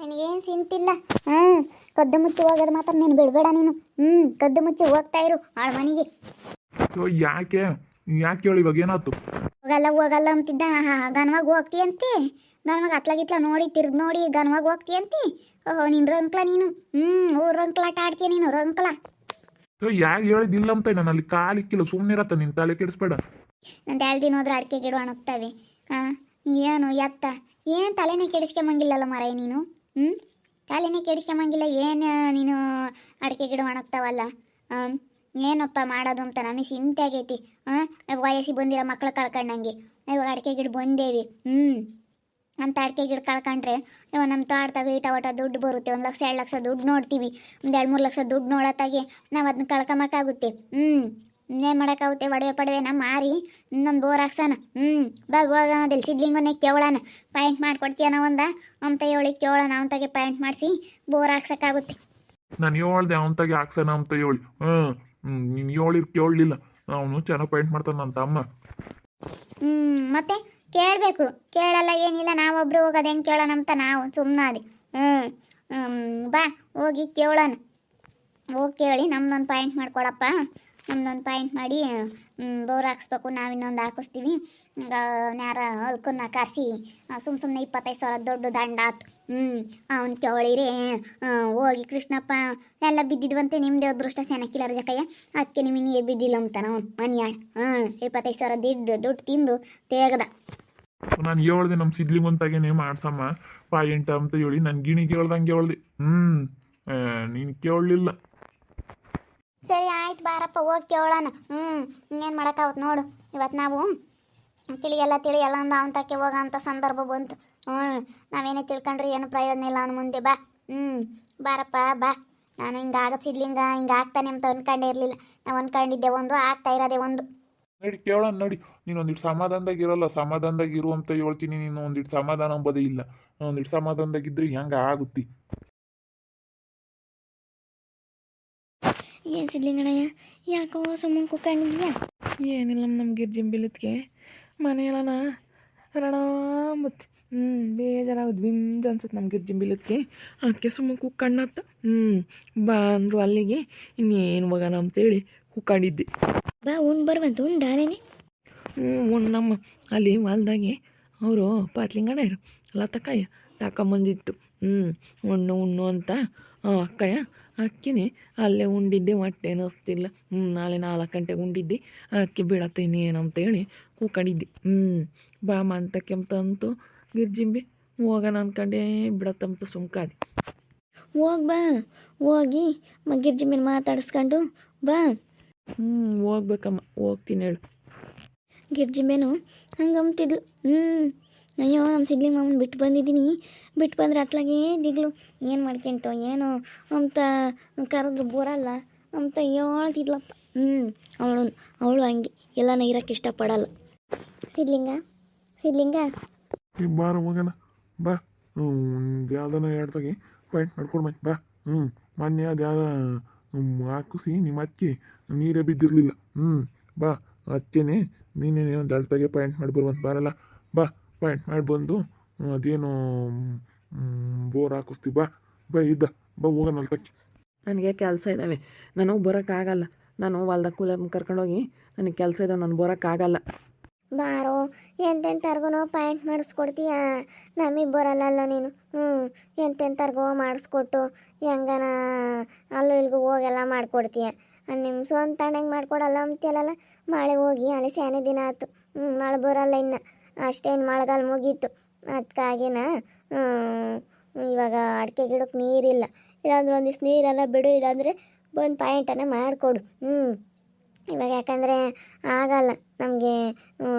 ನಿನಗೇನು ಸಿಂತಿಲ್ಲ. ಕದ್ದು ಮುಚ್ಚಿ ಹೋಗೋದು ಮಾತ್ರ ನೀನು ಬಿಡಬೇಡ ನೀನು. ಕದ್ದು ಮುಚ್ಚಿ ಹೋಗ್ತಾ ಇರು ಆಳ ಮನೆಗೆ. ಯಾಕೆ ಯಾಕೆ ಹೇಳಿ ಇವಾಗ ಏನಾಯ್ತು? ಹೋಗಲ್ಲ ಅಂತಿದ್ದ. ಗನ್ವಾಗ ಹೋಗ್ತೀಯಂತೆ. ಗನ್ವಾಗ ಅತ್ಲಾಗಿತ್ಲ ನೋಡಿ ತಿರ್ಗಿ ನೋಡಿ ಗನ್ವಾಗ ಹೋಗ್ತೀಯಂತೆ. ಓಹೋ ನೀನು ರಂಕ್ಲ ನೀನು. ರಂಕ್ಲಾಟ ಆಡ್ತೀಯ ನೀನು ರಂಕ್ಲ. ಯಾಕೆ ಹೇಳಿದಿಲ್ಲ ಅಂತ ನಾನು ಅಲ್ಲಿ ಕಾಲಿಕ್ಕಿಲ್ಲ, ಸುಮ್ಮನೆ ಇರತ್ತ ನಿನ್ನ ತಲೆ ಕೆಡಿಸ್ಬೇಡ. ನಂದು 2 ದಿನ ಹೋದ್ರೆ ಅಡಿಕೆ ಗಿಡ ಒಣಗ್ತವೆ. ಏನು ಎತ್ತ ಏನು ತಲೆನೇ ಕೆಡಿಸ್ಕೊಂಬಂಗಿಲ್ಲಲ್ಲ ಮಾರಾಯ ನೀನು. ತಲೆನೇ ಕೆಡಿಸ್ಕೊಂಬಂಗಿಲ್ಲ ಏನು ನೀನು. ಅಡಿಕೆ ಗಿಡ ಒಣಗ್ತಾವಲ್ಲ. ಏನಪ್ಪ ಮಾಡೋದು ಅಂತ ನಮಗೆ ಚಿಂತೆ ಆಗೈತಿ. ವಯಸ್ಸಿಗೆ ಬಂದಿರೋ ಮಕ್ಳು ಕಳ್ಕೊಂಡಂಗೆ ಇವಾಗ ಅಡಿಕೆ ಗಿಡ ಬಂದೇವಿ. ಅಂತ ಅಡಿಕೆ ಗಿಡ ಕಳ್ಕೊಂಡ್ರೆ ಇವಾಗ ನಮ್ಮ ತೋಟದಾಗ ಈಟ ದುಡ್ಡು ಬರುತ್ತೆ. 1 ಲಕ್ಷ 2 ಲಕ್ಷ ದುಡ್ಡು ನೋಡ್ತೀವಿ. ಒಂದು 2-3 ಲಕ್ಷ ದುಡ್ಡು ನೋಡೋತ್ತಾಗೆ ನಾವು ಅದನ್ನ ಕಳ್ಕೊಂಬಕ್ಕಾಗುತ್ತೆ. ಇನ್ನೇನು ಮಾಡೋಕ್ಕಾಗುತ್ತೆ. ಒಡವೆ ಮಾರಿ ಇನ್ನೊಂದು ಬೋರ್ ಹಾಕ್ಸೋಣ. ಹೋಗೋದಿಲ್ಲ ಸಿದ್ಲಿಂಗನ್ನೇ ಕೇಳೋಣ. ಪಾಯಿಂಟ್ ಮಾಡಿಕೊಡ್ತೀಯ ನಾವೊಂದ ಅಂತ ಹೇಳಿ ಕೇಳೋಣ. ಅವನಿಗೆ ಪಾಯಿಂಟ್ ಮಾಡಿಸಿ ಬೋರ್ ಹಾಕ್ಸೋಕ್ಕಾಗುತ್ತೆ. ನಾನು ಹೇಳ್ದೆ ಅವನ್ತಾಗೆ ಹಾಕ್ಸೋಣ ಅಂತ ಹೇಳಿ. ನೀನು ಹೇಳಿರ್ ಕೇಳಲಿಲ್ಲ. ಅವನು ಚೆನ್ನಾಗಿ ಪೇಂಟ್ ಮಾಡ್ತಾನೆ ನನ್ನ ತಮ್ಮ. ಮತ್ತೆ ಕೇಳಬೇಕು. ಕೇಳಲ್ಲ ಏನಿಲ್ಲ. ನಾವೊಬ್ರು ಹೋಗೋದು ಹೆಂಗೆ ಕೇಳೋಣ ಅಂತ ನಾವು ಸುಮ್ಮನಾದಿ. ಬಾ ಹೋಗಿ ಕೇಳೋಣ. ಹೋಗಿ ಕೇಳಿ ನಮ್ದೊಂದು ಪಾಯಿಂಟ್ ಮಾಡ್ಕೊಡಪ್ಪ. ನಮ್ದೊಂದು ಪಾಯಿಂಟ್ ಮಾಡಿ ಬೋರ್ ಹಾಕ್ಸ್ಬೇಕು. ನಾವು ಇನ್ನೊಂದು ಹಾಕಿಸ್ತೀವಿ. ಯಾರ ಹೊಲ್ಕನ್ನ ಕರೆಸಿ ಸುಮ್ಮನೆ 25,000 ದೊಡ್ಡ ದಂಡ ಆತು. ಅವ್ನು ಕೇಳಿರಿ ಹೋಗಿ ಕೃಷ್ಣಪ್ಪ ಎಲ್ಲ ಬಿದ್ದಿದ್ವಂತೆ. ನಿಮ್ಮದೇ ಅದೃಷ್ಟ ಸೆನಕ್ಕಿಲ್ಲ ಜಕಯ್ಯ. ಅದಕ್ಕೆ ನಿಮಗೆ ಬಿದ್ದಿಲ್ಲ ಅಂತಾನ ಅವ್ನು ಮನಿಯಾಳ. 25,000 ದುಡ್ಡು ತಿಂದು ತೇಗದ. ನಾನು ಹೇಳ್ದೆ ನಮ್ಮ ಸಿದ್ಲಿಂಗಂತಾಗೇನೆ ಮಾಡ್ಸಮ್ಮ ಪಾಯಿಂಟ್ ಅಂತ ಹೇಳಿ. ನನ್ನ ಗಿಣಿಗೆ ಹೇಳ್ದಂಗೆ ಹೇಳ್ದೆ. ನೀನು ಕೇಳಲಿಲ್ಲ. ಸರಿ ಆಯ್ತು ಬಾರಪ್ಪ ಹೋಗಿ ಕೇಳೋಣ. ಇನ್ನೇನು ಮಾಡೋಕ್ಕಾವತ್ತು ನೋಡು. ಇವತ್ತು ನಾವು ತಿಳಿಯಲ್ಲ ಅಂದ ಅವನ ತಕ್ಕೆ ಹೋಗೋ ಅಂಥ ಸಂದರ್ಭ ಬಂತು. ನಾವೇನೇ ತಿಳ್ಕೊಂಡ್ರೆ ಏನು ಪ್ರಯೋಜನ ಇಲ್ಲ ಅವನ ಮುಂದೆ. ಬಾ ಬಾರಪ್ಪ ಬಾ. ನಾನು ಹಿಂಗೆ ಆಗತ್ತಿದ್ಲಿಂಗ ಹಿಂಗೆ ಆಗ್ತಾನೆ ಅಂತ ಅಂದ್ಕೊಂಡೇ ಇರಲಿಲ್ಲ. ನಾವು ಅಂದ್ಕೊಂಡಿದ್ದೆ ಒಂದು, ಆಗ್ತಾ ಇರೋದೇ ಒಂದು. ನಡಿ ಕೇಳೋಣ ನಡಿ. ನೀನು ಒಂದಿಟ್ಟು ಸಮಾಧಾನದಾಗ ಇರೋಲ್ಲ. ಸಮಾಧಾನದಾಗ ಇರು ಅಂತ ಹೇಳ್ತೀನಿ. ನೀನು ಒಂದಿಟ್ಟು ಸಮಾಧಾನ ಅಂಬೋದೇ ಇಲ್ಲ. ಒಂದಿಟ್ಟು ಸಮಾಧಾನದಾಗಿದ್ರೆ ಹೆಂಗೆ ಆಗುತ್ತಿ. ಏನು ಸಿದ್ಲಿಂಗಣ್ಣಯ್ಯ ಯಾಕೋ ಸುಮ್ಮನೆ ಕುತ್ಕೊಂಡಿದ್ಯಾ? ಏನಿಲ್ಲ ನಮ್ಮ ಗಿರ್ಜಿಂಬಿಲಿದ್ಗೆ ಮನೆಯಲ್ಲನ ರಣಾಂಬತ್ತು ಬೇಜಾರಾಗೋದು ಬಿಂಜ್ ಅನ್ಸುತ್ತೆ ನಮ್ಮ ಗಿರ್ಜಿಂಬಿಲಿದ್ಗೆ. ಅದಕ್ಕೆ ಸುಮ್ಮನೆ ಕುಕ್ಕಣ್ಣತ್ತ ಬಾ ಅಂದರು ಅಲ್ಲಿಗೆ. ಇನ್ನೇನು ಹೋಗೋಣ ಅಂತೇಳಿ ಕುಕ್ಕೊಂಡಿದ್ದೆ. ಬಾ ಉಣ್ಣು ಬರುವಂತ ಉಂಡಾಲೇನೆ. ನಮ್ಮ ಅಲ್ಲಿ ಹೊಲ್ದಾಗೆ ಅವರು ಪಾತ್ಲಿಂಗಣ್ಣ ಇರು ಲತಕ್ಕಯ್ಯ ತಕೊಂಬಂದಿತ್ತು. ಉಣ್ಣು ಅಂತ ಅಕ್ಕಯ್ಯ ಅಕ್ಕಿನೇ ಅಲ್ಲೇ ಉಂಡಿದ್ದೆ. ಹೊಟ್ಟೆ ಅನ್ನಿಸ್ತಿಲ್ಲ. ನಾಳೆ 4 ಗಂಟೆಗೆ ಉಂಡಿದ್ದೆ. ಅದಕ್ಕೆ ಬಿಡತ್ತೆ ಇನ್ನೇನು ಅಂತೇಳಿ ಕೂಕೊಂಡಿದ್ದೆ. ಬಾಮ ಅಂತ ಕೆಮ್ತಂತು ಗಿರ್ಜಿಂಬಿ ಹೋಗೋಣ ಅಂದ್ಕೊಂಡೆ ಬಿಡತ್ತಂತ ಸುಮ್ಕಾದಿ. ಹೋಗಿ ಬಾ. ಹೋಗಿ ಗಿರ್ಜಿಂಬಿನ ಮಾತಾಡಿಸ್ಕೊಂಡು ಬಾ. ಹೋಗ್ಬೇಕಮ್ಮ. ಹೋಗ್ತೀನಿ ಹೇಳು. ಗಿರ್ಜಿಂಬೇನು ಹಂಗಂತಿದ್ಲು. ಅಯ್ಯೋ ನಮ್ಮ ಸಿದ್ಲಿಂಗ್ ಮಾಮನ ಬಿಟ್ಟು ಬಂದಿದ್ದೀನಿ. ಬಿಟ್ಟು ಬಂದ್ರೆ ಅತ್ಲಾಗೆ ದಿಗ್ಲು ಏನು ಮಾಡ್ಕೊಂತೋ ಏನೋ ಅಂತ ಕರೆದ್ರು ಬರಲ್ಲ ಅಂತ ಹೇಳ್ತಿದ್ಲಪ್ಪ. ಅವಳು ಹಂಗೆ ಎಲ್ಲನ ಇರೋಕ್ಕೆ ಇಷ್ಟಪಡಲ್ಲ. ಸಿದ್ಲಿಂಗ ಬಾರ ಹೋಗೋಣ ಬಾ. ಯಾವ್ದನ ಹೇಳ್ದಾಗೆ ಪಾಯಿಂಟ್ ಮಾಡ್ಕೊಂಡು ಬಾ. ಮೊನ್ನೆ ಅದು ಯಾವ್ದ ಹಾಕಿಸಿ ನಿಮ್ಮ ಅಕ್ಕಿ ನೀರೇ ಬಿದ್ದಿರಲಿಲ್ಲ. ಬಾ ಅದಕ್ಕೇನೆ ನೀನೇನೇ ಒಂದು ಅಳ್ತಾಗೆ ಪಾಯಿಂಟ್ ಮಾಡಿ ಬರುವಂತ ಬಾರಲ್ಲ. ಬಾ ಪಾಯಿಂಟ್ ಮಾಡಿ ಬಂದು ಅದೇನು ಬೋರ್ ಹಾಕಿಸ್ತೀವಿ. ಬಾ ಇದ್ದ ಬಾ ಹೋಗೋಣ ಅಲ್ತಕ್ಕೆ. ನನಗೆ ಕೆಲಸ ಇದ್ದಾವೆ. ನಾನು ಬರೋಕ್ಕಾಗಲ್ಲ. ನಾನು ಹೊಲ್ದಾಗ ಕೂಲರ್ ಕರ್ಕೊಂಡೋಗಿ ನನಗೆ ಕೆಲಸ ಇದ್ದಾವೆ. ನಾನು ಬರೋಕ್ಕಾಗಲ್ಲ. ಬಾರೋ ಎಂತೆಂಥರ್ಗು ಪಾಯಿಂಟ್ ಮಾಡಿಸ್ಕೊಡ್ತೀಯ. ನಮಗೆ ಬರಲ್ಲಲ್ಲ ನೀನು. ಎಂತೆಂಥರ್ಗೋ ಮಾಡಿಸ್ಕೊಟ್ಟು ಹೆಂಗನ ಅಲ್ಲೂ ಇಲ್ಗೂ ಹೋಗೆಲ್ಲ ಮಾಡಿಕೊಡ್ತೀಯ. ನಿಮ್ಮ ಸ್ವಂತ ಹಣ್ಣಂಗೆ ಮಾಡಿಕೊಡಲ್ಲ ಅಂತೀಯಲ್ಲ. ಮಳೆ ಹೋಗಿ ಅಲ್ಲಿ ಸ್ಯಾನೆ ದಿನ ಆಯ್ತು. ಮಳೆ ಬರಲ್ಲ ಇನ್ನು. ಅಷ್ಟೇನು ಮಳೆಗಾಲ ಮುಗೀತು. ಅದಕ್ಕಾಗಿನ ಇವಾಗ ಅಡಿಕೆ ಗಿಡಕ್ಕೆ ನೀರಿಲ್ಲ. ಇಲ್ಲಾಂದ್ರೆ ಒಂದಿವ್ಸ ನೀರೆಲ್ಲ ಬಿಡು. ಇಲ್ಲಾಂದರೆ ಬಂದು ಪಾಯಿಂಟನ್ನು ಮಾಡಿಕೊಡು. ಇವಾಗ ಯಾಕಂದರೆ ಆಗಲ್ಲ ನಮಗೆ.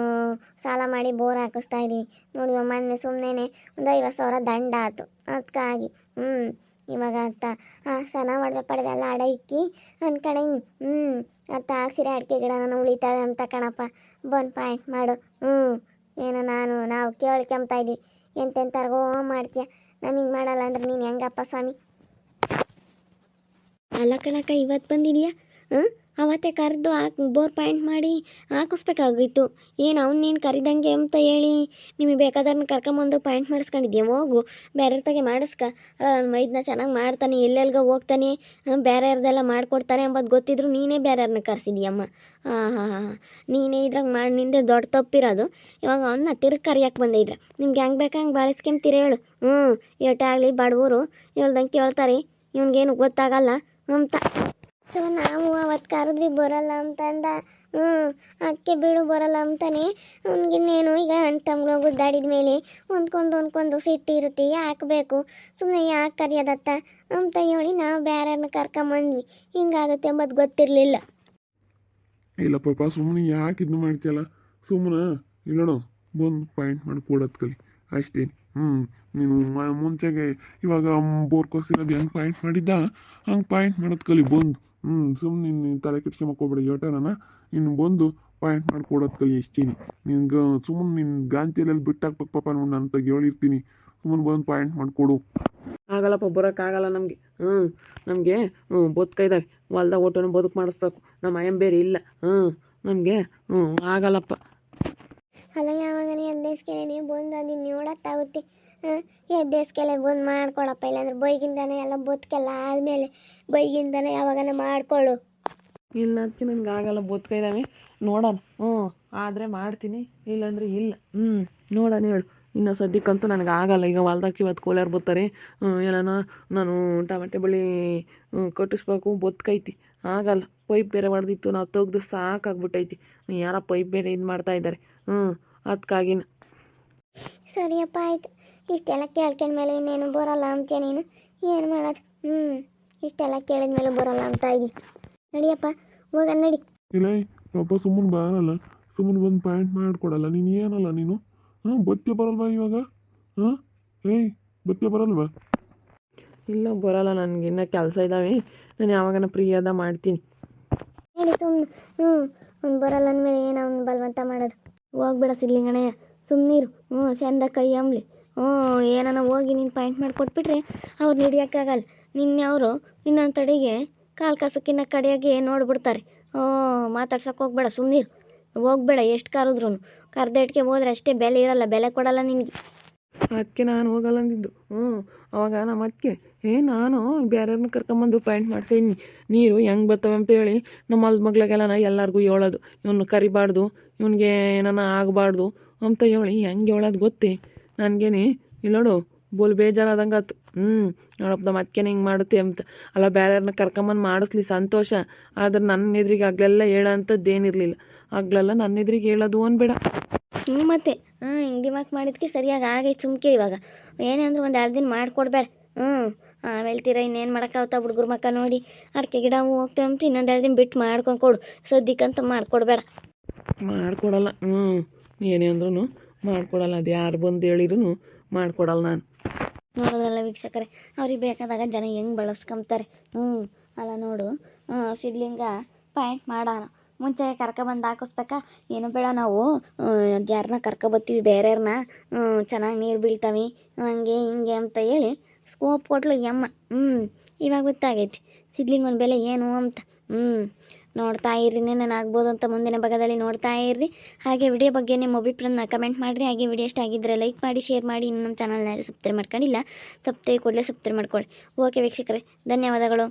ಸಾಲ ಮಾಡಿ ಬೋರ್ ಹಾಕಿಸ್ತಾ ಇದ್ದೀವಿ ನೋಡಿ. ಮೊನ್ನೆ ಸುಮ್ಮನೆ ಒಂದು 50,000 ದಂಡ ಆಯ್ತು. ಅದಕ್ಕಾಗಿ ಇವಾಗ ಅಂತ ಸನ ಪಡವೆ ಎಲ್ಲ ಅಡ ಇಕ್ಕಿ ಅಂದ್ಕಡೆ ಅಂತ ಹಾಕ್ಸಿರಿ ಅಡಿಕೆ ಗಿಡ ನಾನು ಉಳಿತಾವೆ ಅಂತ ಕಣಪ್ಪ. ಬಂದು ಪಾಯಿಂಟ್ ಮಾಡು. ಏನು ನಾವು ಕೇಳ್ಕೊಂಬ್ತಾ ಇದ್ವಿ. ಎಂತೆಂಥರ್ಗೋ ಮಾಡ್ತೀಯ. ನಮಗೆ ಮಾಡಲ್ಲ ಅಂದ್ರೆ ನೀನು ಹೆಂಗಪ್ಪ ಸ್ವಾಮಿ? ಅಲ್ಲ ಕಣಕ್ಕ ಇವತ್ತು ಬಂದಿದೆಯಾ? ಅವತ್ತೇ ಕರೆದು ಬೋರ್ ಪಾಯಿಂಟ್ ಮಾಡಿ ಹಾಕಿಸ್ಬೇಕಾಗಿತ್ತು. ಏನು ಅವನ್ನೇನು ಕರಿದಂಗೆ ಅಂತ ಹೇಳಿ ನಿಮಗೆ ಬೇಕಾದವ್ರನ್ನ ಕರ್ಕೊಂಬಂದು ಪಾಯಿಂಟ್ ಮಾಡಿಸ್ಕೊಂಡಿದ್ಯಾ? ಹೋಗು ಬೇರೆ ತಗೆ ಮಾಡಿಸ್ಕ. ಮೈದನ್ನ ಚೆನ್ನಾಗಿ ಮಾಡ್ತಾನೆ, ಎಲ್ಲೆಲ್ಗೋ ಹೋಗ್ತಾನೆ, ಬೇರೆಯವ್ರದ್ದೆಲ್ಲ ಮಾಡಿಕೊಡ್ತಾನೆ ಎಂಬುದು ಗೊತ್ತಿದ್ರು ನೀನೇ ಬೇರೆಯವ್ರನ್ನ ಕರೆಸಿದ್ಯಮ್ಮ. ಹಾಂ ಹಾಂ ಹಾಂ ನೀನೇ ಇದ್ರಾಗ ಮಾಡಿ ನಿಂದೆ ದೊಡ್ಡ ತಪ್ಪಿರೋದು. ಇವಾಗ ಅವನ್ನ ತಿರುಗಿ ಕರಿಯಕ್ಕೆ ಬಂದಿದ್ರೆ ನಿಮ್ಗೆ ಹೆಂಗೆ ಬೇಕು ಹಂಗೆ ಬಾಳಿಸ್ಕೊಂತೀರಿ ಹೇಳು. ಏಟಾಗಲಿ ಬಡವರು ಹೇಳ್ದಂಗೆ ಕೇಳ್ತಾರೆ, ಇವ್ನಿಗೇನು ಗೊತ್ತಾಗಲ್ಲ ಅಂತ. ಸೊ ನಾವು ಅವತ್ತು ಕರೆದ್ವಿ ಬರೋಲ್ಲ ಅಂತಂದ. ಅದಕ್ಕೆ ಬಿಡು ಬರೋಲ್ಲ ಅಂತಾನೆ. ಅವ್ನಿಗಿನ್ನೇನು ಈಗ ಹಣ್ಣು ತಮ್ಗಳು ಗುದ್ದಾಡಿದ ಮೇಲೆ ಒಂದ್ಕೊಂದು ಸಿಟ್ಟು ಇರುತ್ತೆ, ಹಾಕಬೇಕು ಸುಮ್ಮನೆ ಯಾಕೆ ಕರೆಯೋದತ್ತ ಅಂತ ಹೇಳಿ ನಾವು ಬೇರೆಯವ್ರನ್ನ ಕರ್ಕೊಂಬಂದ್ವಿ. ಹಿಂಗಾಗುತ್ತೆ ಎಂಬುದು ಗೊತ್ತಿರಲಿಲ್ಲ. ಇಲ್ಲ ಪಾಪ, ಸುಮ್ಮನೆ ಯಾಕೆ ಇದನ್ನ ಮಾಡ್ತೀಯಲ್ಲ? ಸುಮ್ಮನೆ ಇಲ್ಲೋಣ ಬಂದು ಪಾಯಿಂಟ್ ಮಾಡಿ ಕೊಡೋದು ಕಲಿ ಅಷ್ಟೇ. ನೀನು ಮುಂಚೆಗೆ ಇವಾಗ ಬೋರ್ ಕೊಸಿರೋದು ಹೆಂಗೆ ಪಾಯಿಂಟ್ ಮಾಡಿದ್ದ ಹಂಗೆ ಪಾಯಿಂಟ್ ಮಾಡೋದು ಕಲಿ ಬಂದು. ಸುಮ್ಮನೆ ನೀನು ತಲೆ ಕೆಡ್ಸ್ಕೊಂಬಕ್ಕೋಗ್ಬೇಡ ಯೋಟನ. ಇನ್ನು ಬಂದು ಪಾಯಿಂಟ್ ಮಾಡಿ ಕೊಡೋದು ಕಲಿ ಎಷ್ಟೀನಿ. ನಿನ್ಗೆ ಸುಮ್ಮನೆ ನಿನ್ನ ಗಾಂತಿಯಲ್ಲಿ ಬಿಟ್ಟಾಕ್ಬೇಕು ಪಾಪ, ನೋಡಿ ನಾನು ತೆಗಿ ಹೇಳಿರ್ತೀನಿ. ಸುಮ್ಮನೆ ಬಂದು ಪಾಯಿಂಟ್ ಮಾಡಿಕೊಡು. ಆಗಲ್ಲಪ್ಪ, ಬರೋಕ್ಕಾಗಲ್ಲ ನಮಗೆ. ನಮಗೆ ಬದುಕೈದಾವೆ ಹೊಲ್ದಾಗ ಒಟ್ಟನ್ನು ಬದುಕು ಮಾಡಿಸ್ಬೇಕು. ನಮ್ಮ ಅಯ್ಯಂ ಬೇರೆ ಇಲ್ಲ. ನಮಗೆ ಆಗಲ್ಲಪ್ಪ. ಅಲ್ಲ ಯಾವಾಗನೇ ಎದ್ದೇಸ್ಕೆಲೆ ನೀವು ಬಂದು ಅದನ್ನು ನೋಡತ್ತಾಗುತ್ತೆ. ಎದ್ದೇಸ್ಕೆಲೆ ಬಂದು ಮಾಡ್ಕೊಳಪ್ಪ, ಇಲ್ಲಾಂದ್ರೆ ಬೈಗಿಂದಾನೆ ಎಲ್ಲ ಬದುಕೆಲ್ಲ ಆದಮೇಲೆ ಬೈಗಿಂದಾನೆ ಯಾವಾಗನ ಮಾಡ್ಕೊಳ್ಳು. ಇಲ್ಲ ಅದಕ್ಕೆ ನನಗೆ ಆಗಲ್ಲ, ಬದುಕೈದಾವೆ ನೋಡೋಣ. ಆದರೆ ಮಾಡ್ತೀನಿ, ಇಲ್ಲಾಂದ್ರೆ ಇಲ್ಲ. ನೋಡೋಣ ಹೇಳು. ಇನ್ನು ಸದ್ಯಕ್ಕಂತೂ ನನಗೆ ಆಗಲ್ಲ. ಈಗ ಹೊಲ್ದಾಕಿ ಇವತ್ತು ಕೋಲಾರ ಬರ್ತಾರೆ, ಏನಾನ ನಾನು ಟಮಾಟೆ ಬಳ್ಳಿ ಕಟ್ಟಿಸ್ಬೇಕು, ಬದುಕೈತಿ. ಆಗಲ್ಲ. ಪೈಪ್ ಬೇರೆ ಹೊಡೆದಿತ್ತು, ನಾವು ತೆಗ್ದು ಸಾಕಾಗ್ಬಿಟ್ಟೈತಿ. ಯಾರ ಪೈಪ್ ಬೇರೆ ಇದು ಮಾಡ್ತಾಯಿದ್ದಾರೆ. ಅದಕ್ಕಾಗಿನ. ಸರಿಯಪ್ಪ ಆಯ್ತು. ಇಷ್ಟೆಲ್ಲ ಕೇಳ್ಕೊಂಡ್ಮೇಲೆ ಇನ್ನೇನು ಬರೋಲ್ಲ ಅಂತೀಯ ನೀನು? ಏನು ಮಾಡೋದು? ಇಷ್ಟೆಲ್ಲ ಕೇಳಿದ್ಮೇಲೆ ಬರೋಲ್ಲ ಅಂತ ಇದ್ದಿ. ನಡಿಯಪ್ಪ ಹೋಗ ನಡಿ. ಇಲ್ಲ ಪಾಪ, ಸುಮ್ಮನೆ ಬರಲ್ಲ, ಸುಮ್ಮನೆ ಬಂದು ಪಾಯಿಂಟ್ ಮಾಡಿಕೊಡಲ್ಲ. ನೀನು ಏನಲ್ಲ ನೀನು? ಬತ್ತೆ ಬರಲ್ವಾ ಇವಾಗ? ಬತ್ತೆ ಬರಲ್ವಾ? ಇಲ್ಲ ಬರೋಲ್ಲ, ನನಗೆ ಇನ್ನೂ ಕೆಲಸ ಇದ್ದಾವೆ. ನಾನು ಯಾವಾಗನ ಫ್ರೀ ಆದ ಮಾಡ್ತೀನಿ. ಹೇಳಿ ಸುಮ್ಮನೆ. ಅವ್ನು ಬರಲ್ಲ ಅಂದಮೇಲೆ ಏನು ಅವ್ನು ಬಲವಂತ ಮಾಡೋದು? ಹೋಗ್ಬೇಡ ಸಿದ್ಲಿಂಗಣ್ಣಯ್ಯ, ಸುಮ್ಮನೀರು. ಚಂದ ಕೈ ಅಂಬ್ಲಿ. ಏನಾನ ಹೋಗಿ ನೀನು ಪಾಯಿಂಟ್ ಮಾಡಿ ಕೊಟ್ಬಿಟ್ರೆ ಅವ್ರು ಹಿಡಿಯೋಕ್ಕಾಗಲ್ಲ. ನಿನ್ನೆ ಅವರು ಇನ್ನೊಂದು ತಡೆಗೆ ಕಾಲು ಕಾಸಕ್ಕಿನ್ನ ಕಡೆಯಾಗಿ ನೋಡ್ಬಿಡ್ತಾರೆ. ಮಾತಾಡ್ಸೋಕೆ ಹೋಗ್ಬೇಡ, ಸುಮ್ಮನೀರು. ಹೋಗ್ಬೇಡ, ಎಷ್ಟು ಕರೆದ್ರು ಕರ್ದೇಟ್ಗೆ ಹೋದ್ರೆ ಅಷ್ಟೇ, ಬೆಲೆ ಇರಲ್ಲ, ಬೆಲೆ ಕೊಡಲ್ಲ ನಿನಗೆ. ಅದಕ್ಕೆ ನಾನು ಹೋಗಲ್ಲ ಅಂದಿದ್ದು. ಅವಾಗ ನಮ್ಮ ಅದಕ್ಕೆ ನಾನು ಬೇರೆಯವ್ರನ್ನ ಕರ್ಕೊಂಬಂದು ಪಾಯಿಂಟ್ ಮಾಡ್ಸೀನಿ. ನೀರು ಹೆಂಗೆ ಬರ್ತವೆ ಅಂತ ಹೇಳಿ ನಮ್ಮ ಹೊಲ್ದ ಮಗ್ಳಿಗೆಲ್ಲ ಎಲ್ಲರಿಗೂ ಹೇಳೋದು, ಇವನು ಕರಿಬಾರ್ದು, ಇವನಿಗೆ ಏನಾನ ಆಗಬಾರ್ದು ಅಂತ ಹೇಳಿ ಹೆಂಗೆ ಹೇಳೋದು ಗೊತ್ತೇ ನನಗೇನೆ. ಇಲ್ಲೋಡು ಬೋಲ್ ಬೇಜಾರಾದಂಗೆ ಆಯ್ತು. ನೋಡಪ್ಪ ನಮ್ಮ ಅದಕ್ಕೆ ಹಿಂಗೆ ಮಾಡುತ್ತೆ ಅಂತ. ಅಲ್ಲ ಬೇರೆಯವ್ರನ್ನ ಕರ್ಕೊಂಬಂದು ಮಾಡಿಸ್ಲಿ ಸಂತೋಷ, ಆದ್ರೆ ನನ್ನ ಎದುರಿಗೆ ಆಗ್ಲೆಲ್ಲ ಹೇಳೋ ಅಂಥದ್ದೇನಿರಲಿಲ್ಲ. ಆಗ್ಲೆಲ್ಲ ನನ್ನ ಎದುರಿಗೆ ಹೇಳೋದು ಅನ್ಬೇಡ. ಮತ್ತೆ ಹಿಂಗೆ ದಿಮಾಕ್ ಮಾಡಿದ್ಕೆ ಸರಿಯಾಗಿ ಆಗೈತೆ. ಸುಮ್ಕಿರಿ ಇವಾಗ. ಏನೇ ಅಂದ್ರೆ ಒಂದು 2 ದಿನ ಮಾಡಿಕೊಡ್ಬೇಡ. ಆಮೇಲೆ ತೀರ ಇನ್ನೇನು ಮಾಡೋಕ್ಕಾಗ್ತಾ ಹುಡುಗ್ರ ಮಕ್ಕ ನೋಡಿ ಅಡಿಕೆ ಗಿಡ ಹೋಗ್ತೇವೆ ಅಂತ ಇನ್ನೊಂದು 2 ದಿನ ಬಿಟ್ಟು ಮಾಡ್ಕೊಂಡು ಕೊಡು. ಸದ್ಯಕ್ಕಂತ ಮಾಡಿಕೊಡ್ಬೇಡ. ಮಾಡಿಕೊಡಲ್ಲ. ಏನೇ ಅಂದ್ರೂ ಮಾಡಿಕೊಡಲ್ಲ. ಅದು ಯಾರು ಬಂದು ಹೇಳಿದ್ರು ಮಾಡಿಕೊಡಲ್ಲ ನಾನು. ನೋಡೋದ್ರಲ್ಲ ವೀಕ್ಷಕರೇ, ಅವ್ರಿಗೆ ಬೇಕಾದಾಗ ಜನ ಹೆಂಗೆ ಬಳಸ್ಕೊಂತಾರೆ. ಅಲ್ಲ ನೋಡು, ಸಿದ್ಲಿಂಗ ಪಾಯಿಂಟ್ ಮಾಡೋಣ ಮುಂಚೆ ಕರ್ಕೊಬಂದು ಹಾಕಿಸ್ಬೇಕಾ? ಏನು ಬೇಡ, ನಾವು ಯಾರನ್ನ ಕರ್ಕೊಬತ್ತೀವಿ ಬೇರೆಯವ್ರನ್ನ, ಚೆನ್ನಾಗಿ ನೀರು ಬೀಳ್ತಾವೆ ಹಂಗೆ ಹಿಂಗೆ ಅಂತ ಹೇಳಿ ಸ್ಕೋಪ್ ಕೊಟ್ಲು ಯಮ್ಮ. ಇವಾಗ ಗೊತ್ತಾಗೈತಿ ಸಿದ್ಲಿಂಗನ ಬೆಲೆ ಏನು ಅಂತ. ನೋಡ್ತಾ ಇರ್ರಿ, ನಾನು ಆಗ್ಬೋದು ಅಂತ ಮುಂದಿನ ಭಾಗದಲ್ಲಿ ನೋಡ್ತಾ ಇರ್ರಿ. ಹಾಗೆ ವಿಡಿಯೋ ಬಗ್ಗೆ ನಿಮ್ಮ ಅಭಿಪ್ರಾಯನ ಕಮೆಂಟ್ ಮಾಡಿರಿ. ಹಾಗೆ ವಿಡಿಯೋ ಇಷ್ಟ ಆಗಿದ್ದರೆ ಲೈಕ್ ಮಾಡಿ, ಶೇರ್ ಮಾಡಿ. ಇನ್ನು ನಮ್ಮ ಚಾನಲ್ನ ಸಬ್ಸ್ಕ್ರೈಬ್ ಮಾಡ್ಕೊಂಡಿಲ್ಲ, ಸಬ್ಸ್ಕ್ರೈಬ್ ಕೂಡಲೇ ಸಬ್ಸ್ಕ್ರೈಬ್ ಮಾಡ್ಕೊಳ್ಳಿ. ಓಕೆ ವೀಕ್ಷಕರೇ, ಧನ್ಯವಾದಗಳು.